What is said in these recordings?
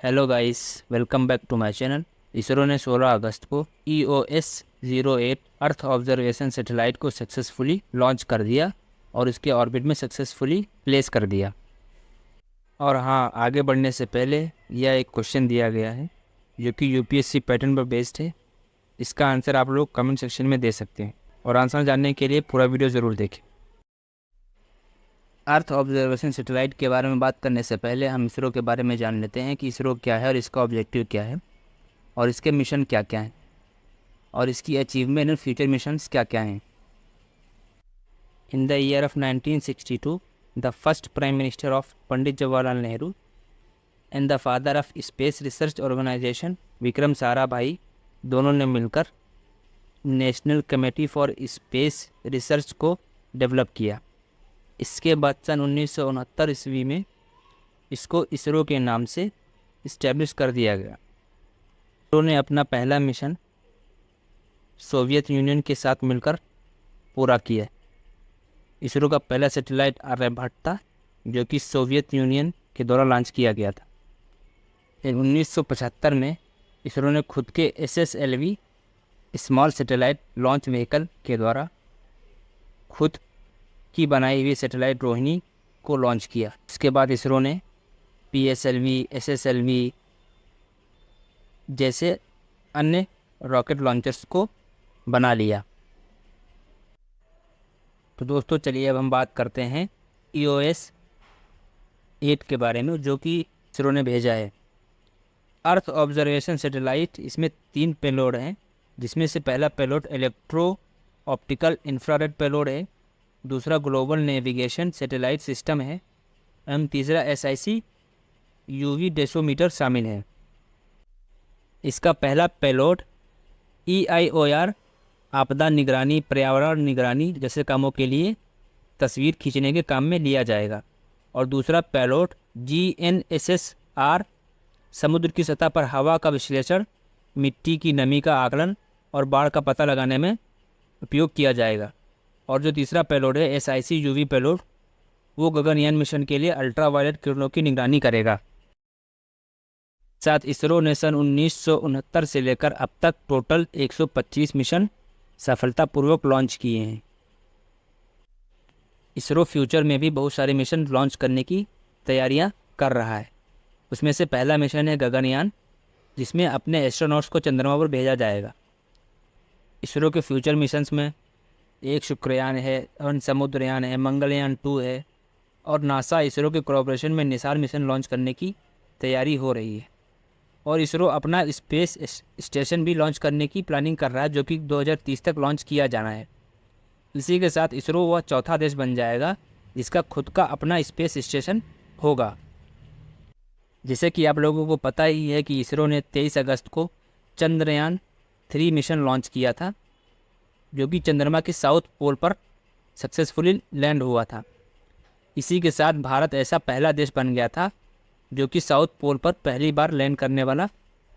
Hello guys, welcome back to my channel. ISRO ने 16 अगस्त को EOS-08 अर्थ ऑब्जर्वेशन सैटेलाइट को सक्सेसफुली लॉन्च कर दिया और इसके ऑर्बिट में सक्सेसफुली प्लेस कर दिया। और हाँ, आगे बढ़ने से पहले यह एक क्वेश्चन दिया गया है जो कि यूपीएससी पैटर्न पर बेस्ड है। इसका आंसर आप लोग कमेंट सेक्शन में दे सकते हैं और आंसर जानने के लिए पूरा वीडियो ज़रूर देखें। अर्थ ऑब्जर्वेशन सैटेलाइट के बारे में बात करने से पहले हम इसरो के बारे में जान लेते हैं कि इसरो क्या है और इसका ऑब्जेक्टिव क्या है और इसके मिशन क्या क्या हैं और इसकी अचीवमेंट एंड फ्यूचर मिशंस क्या क्या हैं। In the year of 1962 the first prime minister of Pandit Jawaharlal Nehru and the father of space research organisation Vikram Sarabhai दोनों ने मिलकर national committee for space research को डेवलप किया। इसके बाद सन 1969 ईस्वी में इसको इसरो के नाम से इस्टेब्लिश कर दिया गया। इसरो ने अपना पहला मिशन सोवियत यूनियन के साथ मिलकर पूरा किया। इसरो का पहला सैटेलाइट आर्यभट्ट था जो कि सोवियत यूनियन के द्वारा लॉन्च किया गया था। 1975 में इसरो ने खुद के SSLV small satellite launch vehicle के द्वारा खुद की बनाई हुई सैटेलाइट रोहिणी को लॉन्च किया। इसके बाद इसरो ने PSLV, SSLV जैसे अन्य रॉकेट लॉन्चर्स को बना लिया। तो दोस्तों चलिए अब हम बात करते हैं EOS-8 के बारे में जो कि इसरो ने भेजा है। अर्थ ऑब्जर्वेशन सैटेलाइट, इसमें 3 पेलोड हैं जिसमें से पहला payload electro optical infrared payload है, दूसरा ग्लोबल नेविगेशन सैटेलाइट सिस्टम है एवं तीसरा SIC UV डेसोमीटर शामिल है। इसका पहला पेलोड EIOR आपदा निगरानी, पर्यावरण निगरानी जैसे कामों के लिए तस्वीर खींचने के काम में लिया जाएगा और दूसरा पेलोड GNSS-R समुद्र की सतह पर हवा का विश्लेषण, मिट्टी की नमी का आकलन और बाढ़ का पता लगाने में उपयोग किया जाएगा। और जो तीसरा पेलोड है SIC UV पेलोड, वो गगनयान मिशन के लिए अल्ट्रावायलेट किरणों की निगरानी करेगा। साथ इसरो ने सन 1969 से लेकर अब तक टोटल 125 मिशन सफलतापूर्वक लॉन्च किए हैं। इसरो फ्यूचर में भी बहुत सारे मिशन लॉन्च करने की तैयारियां कर रहा है। उसमें से पहला मिशन है गगनयान, जिसमें अपने एस्ट्रोनॉट्स को चंद्रमा पर भेजा जाएगा। इसरो के फ्यूचर मिशंस में एक शुक्रयान है और समुद्रयान है, मंगलयान 2 है और नासा इसरो के कोऑपरेशन में निसार मिशन लॉन्च करने की तैयारी हो रही है। और इसरो अपना स्पेस स्टेशन भी लॉन्च करने की प्लानिंग कर रहा है जो कि 2030 तक लॉन्च किया जाना है। इसी के साथ इसरो वह चौथा देश बन जाएगा जिसका खुद का अपना स्पेस स्टेशन होगा। जैसे कि आप लोगों को पता ही है कि इसरो ने 23 अगस्त को चंद्रयान 3 मिशन लॉन्च किया था जो कि चंद्रमा के साउथ पोल पर सक्सेसफुली लैंड हुआ था। इसी के साथ भारत ऐसा पहला देश बन गया था जो कि साउथ पोल पर पहली बार लैंड करने वाला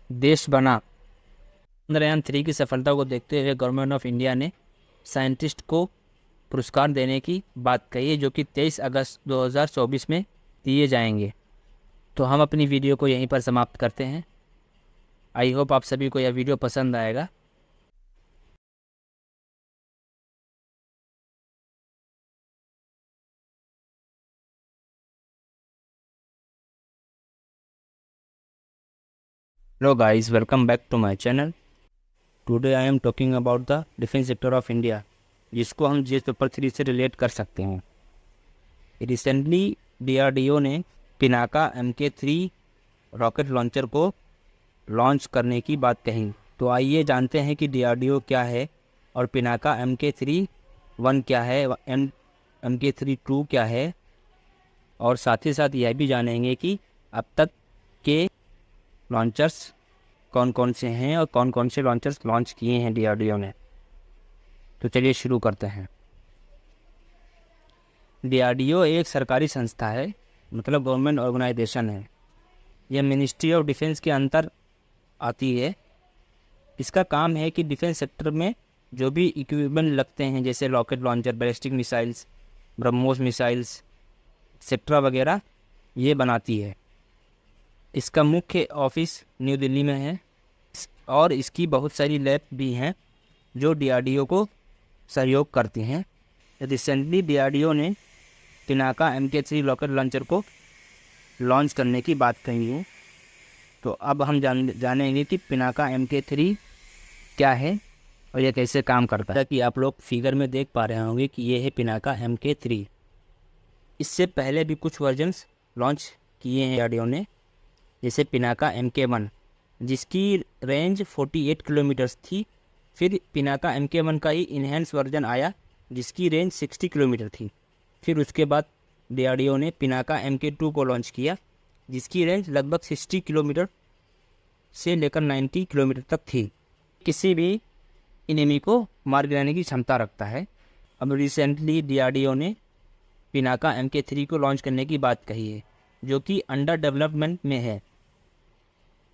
देश बना। चंद्रयान 3 की सफलता को देखते हुए गवर्नमेंट ऑफ इंडिया ने साइंटिस्ट को पुरस्कार देने की बात कही है जो कि 23 अगस्त 2024 में दिए जाएंगे। तो हम अपनी वीडियो को यहीं पर समाप्त करते हैं। आई होप आप सभी को यह वीडियो पसंद आएगा। Hello guys, welcome back to my channel. Today I am talking about the defence sector of India, जिसको हम GS पेपर 3 से रिलेट कर सकते हैं। रिसेंटली DRDO ने पिनाका MK3 रॉकेट लॉन्चर को लॉन्च करने की बात कही। तो आइए जानते हैं कि DRDO क्या है और पिनाका MK3-1 क्या है, MK3-2 क्या है, और साथ ही साथ यह भी जानेंगे कि अब तक के लॉन्चर्स कौन कौन से हैं और कौन कौन से लॉन्चर्स लॉन्च किए हैं DRDO ने। तो चलिए शुरू करते हैं। DRDO एक सरकारी संस्था है, मतलब गवर्नमेंट ऑर्गेनाइजेशन है। यह मिनिस्ट्री ऑफ डिफेंस के अंतर आती है। इसका काम है कि डिफेंस सेक्टर में जो भी इक्विपमेंट लगते हैं जैसे rocket launcher, ballistic missiles, BrahMos missiles etcetera वगैरह, ये बनाती है। इसका मुख्य ऑफिस न्यू दिल्ली में है और इसकी बहुत सारी लैब भी हैं जो डीआरडीओ को सहयोग करती हैं। रिसेंटली डीआरडीओ ने पिनाका MK3 रॉकेट लॉन्चर को लॉन्च करने की बात कही है। तो अब हम जानेंगे कि पिनाका MK3 क्या है और यह कैसे काम करता है। कि आप लोग फिगर में देख पा रहे होंगे कि ये है पिनाका MK3। इससे पहले भी कुछ वर्जन्स लॉन्च किए हैं डीआरडीओ ने, जैसे पिनाका MK1 जिसकी रेंज 48 किलोमीटर्स थी। फिर पिनाका MK1 का ही इन्हेंस वर्जन आया जिसकी रेंज 60 किलोमीटर थी। फिर उसके बाद डीआरडीओ ने पिनाका MK2 को लॉन्च किया जिसकी रेंज लगभग 60 किलोमीटर से लेकर 90 किलोमीटर तक थी। किसी भी इनेमी को मार गिराने की क्षमता रखता है। अब रिसेंटली डीआरडीओ ने पिनाका MK3 को लॉन्च करने की बात कही है जो कि अंडर डेवलपमेंट में है।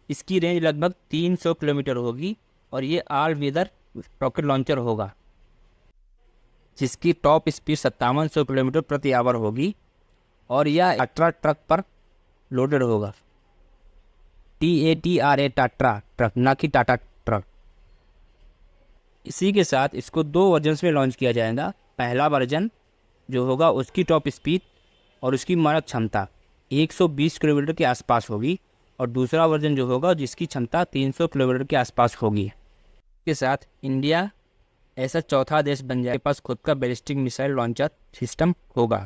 इसकी रेंज लगभग 300 किलोमीटर होगी और ये ऑल वेदर रॉकेट लॉन्चर होगा जिसकी टॉप स्पीड 5700 किलोमीटर प्रति आवर होगी और यह टाट्रा ट्रक पर लोडेड होगा। TATRA टाट्रा ट्रक, ना कि टाटा ट्रक। इसी के साथ इसको 2 वर्जन्स में लॉन्च किया जाएगा। पहला वर्जन जो होगा उसकी टॉप स्पीड और उसकी मारक क्षमता 120 किलोमीटर के आसपास होगी और दूसरा वर्जन जो होगा जिसकी क्षमता 300 किलोमीटर के आसपास होगी। इसके साथ इंडिया ऐसा चौथा देश बन जाए के पास खुद का बैलिस्टिक मिसाइल लॉन्चर सिस्टम होगा।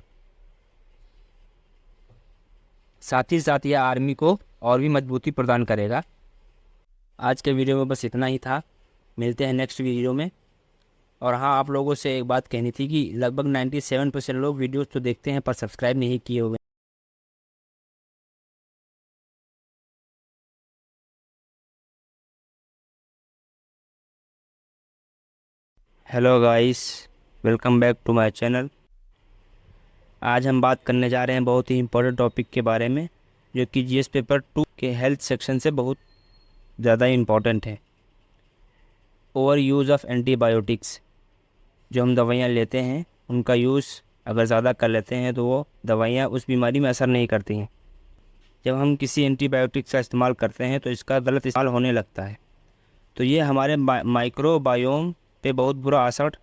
साथ ही साथ यह आर्मी को और भी मजबूती प्रदान करेगा। आज के वीडियो में बस इतना ही था। मिलते हैं नेक्स्ट वीडियो में। और हाँ, आप लोगों से एक बात कहनी थी कि लगभग 97% लोग वीडियोस तो देखते हैं पर सब्सक्राइब नहीं किए हुए। Hello guys, welcome back to my channel. आज हम बात करने जा रहे हैं बहुत ही इम्पोर्टेंट टॉपिक के बारे में जो कि GS पेपर 2 के हेल्थ सेक्शन से बहुत ज़्यादा इम्पोर्टेंट है। Over use of antibiotics. जो हम दवाइयाँ लेते हैं उनका यूज़ अगर ज़्यादा कर लेते हैं तो वो दवाइयाँ उस बीमारी में असर नहीं करती हैं। जब हम किसी एंटीबायोटिक्स का इस्तेमाल करते हैं तो इसका गलत इस्तेमाल होने लगता है, तो ये हमारे माइक्रोबायोम पे बहुत बुरा असर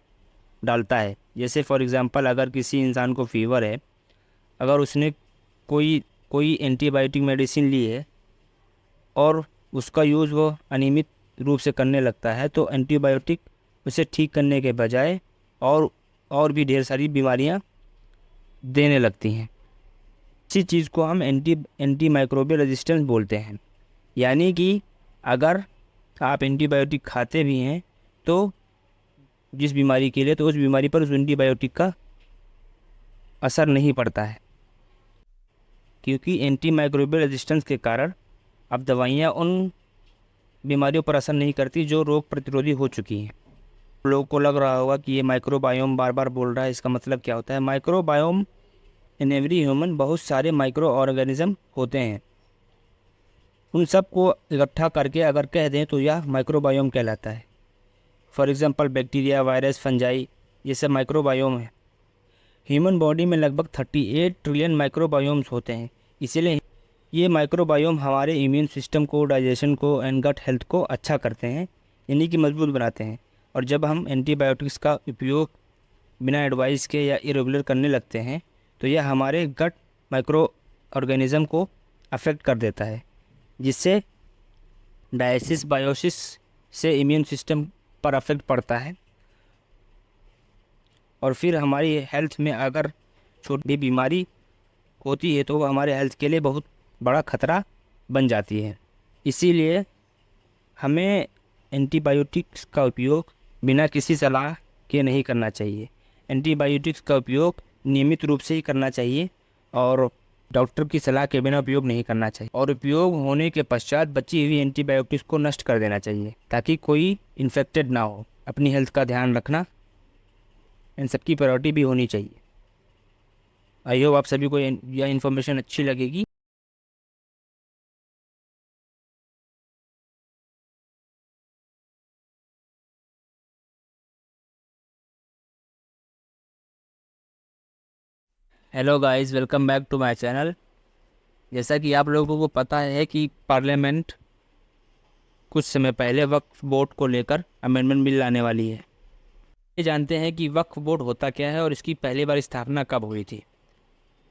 डालता है। जैसे फॉर एग्ज़ाम्पल, अगर किसी इंसान को फीवर है, अगर उसने कोई एंटीबायोटिक मेडिसिन ली है और उसका यूज़ वो अनियमित रूप से करने लगता है तो एंटीबायोटिक उसे ठीक करने के बजाय और भी ढेर सारी बीमारियां देने लगती हैं। इसी चीज़ को हम एंटी माइक्रोबियल रेजिस्टेंस बोलते हैं। यानी कि अगर आप एंटीबायोटिक खाते भी हैं तो जिस बीमारी के लिए, तो उस बीमारी पर उस एंटीबायोटिक का असर नहीं पड़ता है, क्योंकि एंटी माइक्रोबियल रेजिस्टेंस के कारण अब दवाइयाँ उन बीमारियों पर असर नहीं करती जो रोग प्रतिरोधी हो चुकी हैं। लोगों को लग रहा होगा कि ये माइक्रोबायोम बार बार बोल रहा है, इसका मतलब क्या होता है। माइक्रोबायोम इन एवरी ह्यूमन, बहुत सारे माइक्रो ऑर्गेनिज्म होते हैं। उन सब को इकट्ठा करके अगर कह दें तो यह माइक्रोबायोम कहलाता है। For example, bacteria, virus, fungi, ये सब माइक्रोबायोम है। ह्यूमन बॉडी में लगभग 38 ट्रिलियन माइक्रोबायोम्स होते हैं। इसीलिए ये माइक्रोबायोम हमारे इम्यून सिस्टम को, डाइजेशन को एंड गट हेल्थ को अच्छा करते हैं, यानी कि मजबूत बनाते हैं। और जब हम एंटीबायोटिक्स का उपयोग बिना एडवाइस के या इरेगुलर करने लगते हैं तो यह हमारे गट माइक्रो ऑर्गेनिज्म को अफेक्ट कर देता है, जिससे डायसिस बायोसिस से इम्यून सिस्टम पर अफेक्ट पड़ता है। और फिर हमारी हेल्थ में अगर छोटी बीमारी होती है तो वो हमारे हेल्थ के लिए बहुत बड़ा खतरा बन जाती है। इसीलिए हमें एंटीबायोटिक्स का उपयोग बिना किसी सलाह के नहीं करना चाहिए। एंटीबायोटिक्स का उपयोग नियमित रूप से ही करना चाहिए और डॉक्टर की सलाह के बिना उपयोग नहीं करना चाहिए। और उपयोग होने के पश्चात बची हुई एंटीबायोटिक्स को नष्ट कर देना चाहिए ताकि कोई इन्फेक्टेड ना हो। अपनी हेल्थ का ध्यान रखना इन सबकी प्रायोरिटी भी होनी चाहिए। आई होप आप सभी को यह इन्फॉर्मेशन अच्छी लगेगी। Hello guys, welcome back to my channel. जैसा कि आप लोगों को पता है कि पार्लियामेंट कुछ समय पहले वक्फ बोर्ड को लेकर अमेंडमेंट बिल लाने वाली है। ये जानते हैं कि वक्फ बोर्ड होता क्या है और इसकी पहली बार स्थापना कब हुई थी।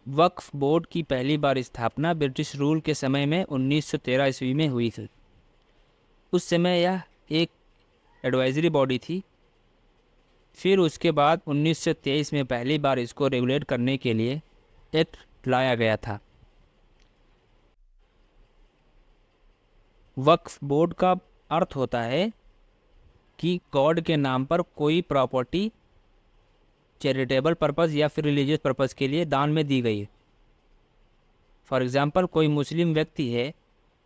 वक्फ बोर्ड की पहली बार स्थापना ब्रिटिश रूल के समय में 1913 ईस्वी में हुई थी। उस समय यह एक एडवाइजरी बॉडी थी। फिर उसके बाद 1923 में पहली बार इसको रेगुलेट करने के लिए एक्ट लाया गया था। वक्फ बोर्ड का अर्थ होता है कि गॉड के नाम पर कोई प्रॉपर्टी चैरिटेबल पर्पस या फिर रिलीजियस पर्पस के लिए दान में दी गई है। फॉर एग्जांपल, कोई मुस्लिम व्यक्ति है,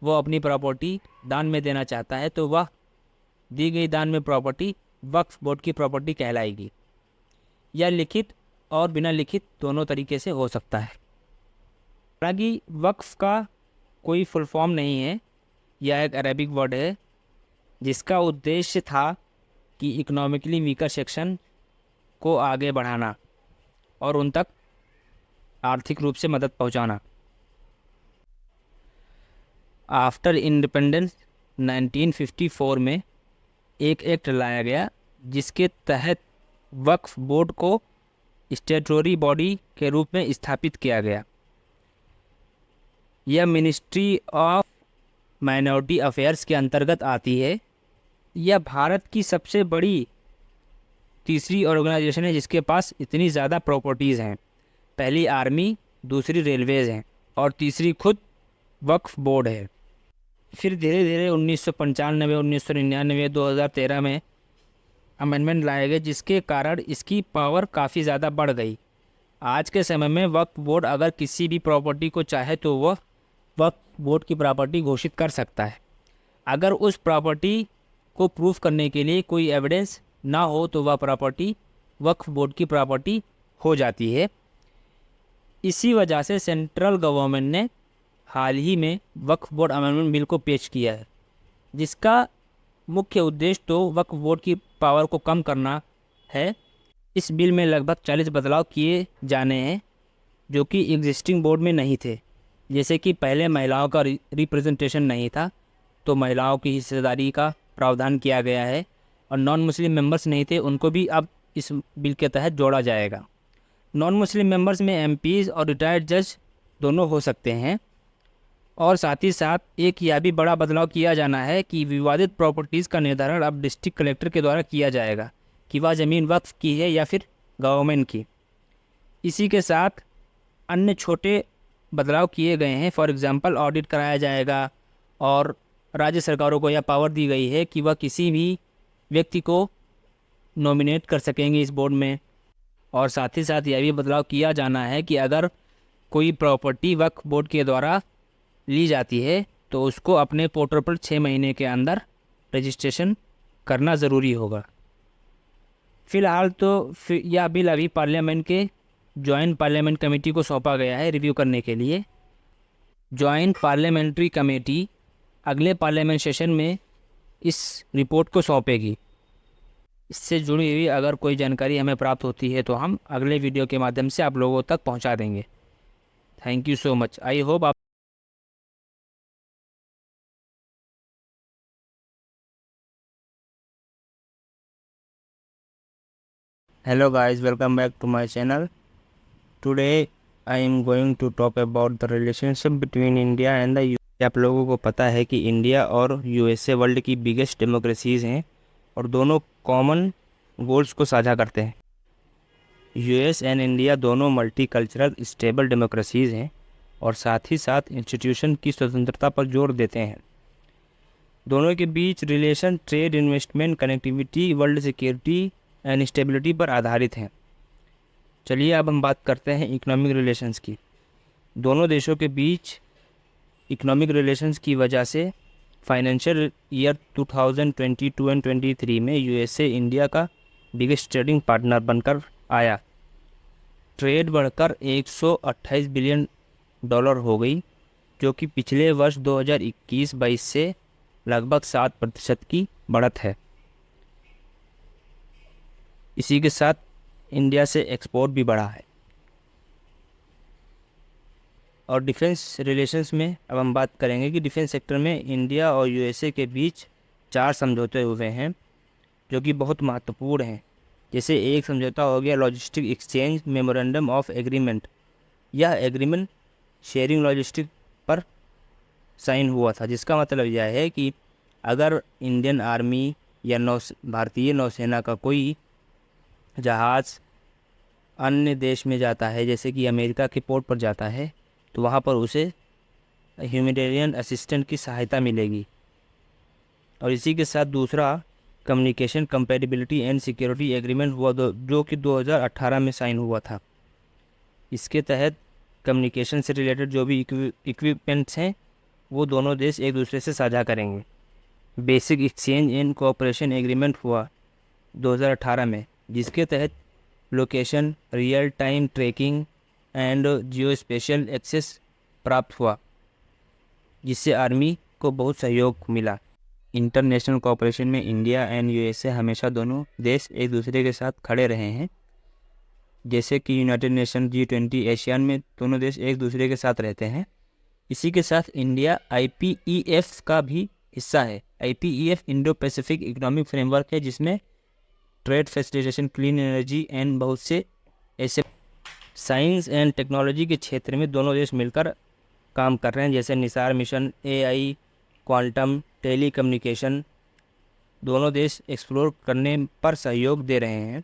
वो अपनी प्रॉपर्टी दान में देना चाहता है, तो वह दी गई दान में प्रॉपर्टी वक्फ बोर्ड की प्रॉपर्टी कहलाएगी। यह लिखित और बिना लिखित दोनों तरीके से हो सकता है। हालांकि वक्फ का कोई फुल फॉर्म नहीं है, यह एक अरेबिक वर्ड है जिसका उद्देश्य था कि इकोनॉमिकली वीकर सेक्शन को आगे बढ़ाना और उन तक आर्थिक रूप से मदद पहुंचाना। आफ्टर इंडिपेंडेंस 1954 में एक एक्ट लाया गया जिसके तहत वक्फ बोर्ड को स्टैट्यूटरी बॉडी के रूप में स्थापित किया गया। यह मिनिस्ट्री ऑफ माइनॉरिटी अफेयर्स के अंतर्गत आती है। यह भारत की सबसे बड़ी तीसरी ऑर्गेनाइजेशन है जिसके पास इतनी ज़्यादा प्रॉपर्टीज़ हैं। पहली आर्मी, दूसरी रेलवेज़ हैं और तीसरी खुद वक्फ बोर्ड है। फिर धीरे धीरे 1995, 1999, 2013 में अमेंडमेंट लाए गए जिसके कारण इसकी पावर काफ़ी ज़्यादा बढ़ गई। आज के समय में वक्फ बोर्ड अगर किसी भी प्रॉपर्टी को चाहे तो वह वक्फ बोर्ड की प्रॉपर्टी घोषित कर सकता है। अगर उस प्रॉपर्टी को प्रूफ करने के लिए कोई एविडेंस ना हो तो वह प्रॉपर्टी वक्फ बोर्ड की प्रॉपर्टी हो जाती है। इसी वजह से सेंट्रल गवर्नमेंट ने हाल ही में वक्फ बोर्ड अमेंडमेंट बिल को पेश किया है, जिसका मुख्य उद्देश्य तो वक्फ बोर्ड की पावर को कम करना है। इस बिल में लगभग 40 बदलाव किए जाने हैं जो कि एग्जिस्टिंग बोर्ड में नहीं थे। जैसे कि पहले महिलाओं का रिप्रेजेंटेशन नहीं था, तो महिलाओं की हिस्सेदारी का प्रावधान किया गया है और नॉन मुस्लिम मेंबर्स नहीं थे, उनको भी अब इस बिल के तहत जोड़ा जाएगा। नॉन मुस्लिम मेंबर्स में एमपीज़ और रिटायर्ड जज दोनों हो सकते हैं। और साथ ही साथ एक यह भी बड़ा बदलाव किया जाना है कि विवादित प्रॉपर्टीज़ का निर्धारण अब डिस्ट्रिक्ट कलेक्टर के द्वारा किया जाएगा कि वह ज़मीन वक्फ की है या फिर गवर्नमेंट की। इसी के साथ अन्य छोटे बदलाव किए गए हैं। फॉर एग्जांपल, ऑडिट कराया जाएगा और राज्य सरकारों को यह पावर दी गई है कि वह किसी भी व्यक्ति को नॉमिनेट कर सकेंगे इस बोर्ड में। और साथ ही साथ यह भी बदलाव किया जाना है कि अगर कोई प्रॉपर्टी वक्फ बोर्ड के द्वारा ली जाती है तो उसको अपने पोर्टल पर 6 महीने के अंदर रजिस्ट्रेशन करना ज़रूरी होगा। फ़िलहाल तो यह बिल अभी पार्लियामेंट के जॉइंट पार्लियामेंट कमेटी को सौंपा गया है रिव्यू करने के लिए। जॉइंट पार्लियामेंट्री कमेटी अगले पार्लियामेंट सेशन में इस रिपोर्ट को सौंपेगी। इससे जुड़ी हुई अगर कोई जानकारी हमें प्राप्त होती है तो हम अगले वीडियो के माध्यम से आप लोगों तक पहुंचा देंगे। Thank you so much. I hope आप Hello guys, welcome back to my channel. Today I am going to talk about the relationship between India and the US। आप लोगों को पता है कि इंडिया और यूएसए वर्ल्ड की बिगेस्ट डेमोक्रेसीज़ हैं और दोनों कॉमन गोल्स को साझा करते हैं। यूएस एंड इंडिया दोनों मल्टीकल्चरल स्टेबल डेमोक्रेसीज़ हैं और साथ ही साथ इंस्टीट्यूशन की स्वतंत्रता पर जोर देते हैं। दोनों के बीच relation trade, investment, connectivity, world security and stability पर आधारित हैं। चलिए अब हम बात करते हैं इकोनॉमिक रिलेशंस की। दोनों देशों के बीच इकोनॉमिक रिलेशंस की वजह से फाइनेंशियल ईयर 2022 एंड 23 में यूएसए इंडिया का बिगेस्ट ट्रेडिंग पार्टनर बनकर आया। ट्रेड बढ़कर 128 बिलियन डॉलर हो गई, जो कि पिछले वर्ष 2021-22 से लगभग 7% की बढ़त है। इसी के साथ इंडिया से एक्सपोर्ट भी बढ़ा है। और डिफेंस रिलेशंस में अब हम बात करेंगे कि डिफेंस सेक्टर में इंडिया और यूएसए के बीच 4 समझौते हुए हैं जो कि बहुत महत्वपूर्ण हैं। जैसे एक समझौता हो गया logistic exchange memorandum of agreement. यह एग्रीमेंट शेयरिंग लॉजिस्टिक पर साइन हुआ था, जिसका मतलब यह है कि अगर इंडियन आर्मी या भारतीय नौसेना का कोई जहाज़ अन्य देश में जाता है, जैसे कि अमेरिका के पोर्ट पर जाता है, तो वहाँ पर उसे ह्यूमैनिटेरियन असिस्टेंट की सहायता मिलेगी। और इसी के साथ दूसरा communication compatibility and security agreement हुआ जो कि 2018 में साइन हुआ था। इसके तहत कम्युनिकेशन से रिलेटेड जो भी इक्विपमेंट्स हैं वो दोनों देश एक दूसरे से साझा करेंगे। Basic exchange and cooperation agreement हुआ 2018 में, जिसके तहत location, real time tracking and geospatial access प्राप्त हुआ, जिससे आर्मी को बहुत सहयोग मिला। इंटरनेशनल कोऑपरेशन में इंडिया एंड यूएसए हमेशा दोनों देश एक दूसरे के साथ खड़े रहे हैं। जैसे कि यूनाइटेड नेशन, G20, एशियान में दोनों देश एक दूसरे के साथ रहते हैं। इसी के साथ इंडिया IPEF का भी हिस्सा है। IPEF Indo Pacific economic framework है, जिसमें trade facilitation, clean energy and बहुत से ऐसे साइंस एंड टेक्नोलॉजी के क्षेत्र में दोनों देश मिलकर काम कर रहे हैं। जैसे NISAR mission, AI, quantum, telecommunication, दोनों देश एक्सप्लोर करने पर सहयोग दे रहे हैं।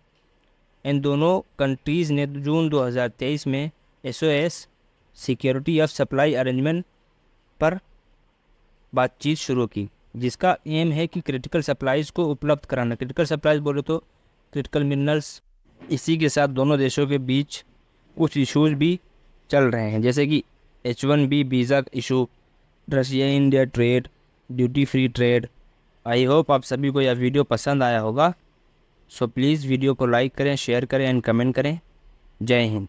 इन दोनों कंट्रीज़ ने जून 2023 में SOS security of supply arrangement पर बातचीत शुरू की, जिसका एम है कि क्रिटिकल सप्लाईज़ को उपलब्ध कराना। क्रिटिकल सप्लाईज़ बोले तो क्रिटिकल मिनरल्स। इसी के साथ दोनों देशों के बीच कुछ इश्यूज़ भी चल रहे हैं, जैसे कि H1B visa issue, Russia India trade, duty free trade. I hope आप सभी को यह वीडियो पसंद आया होगा। सो प्लीज़ वीडियो को लाइक करें, शेयर करें एंड कमेंट करें। जय हिंद।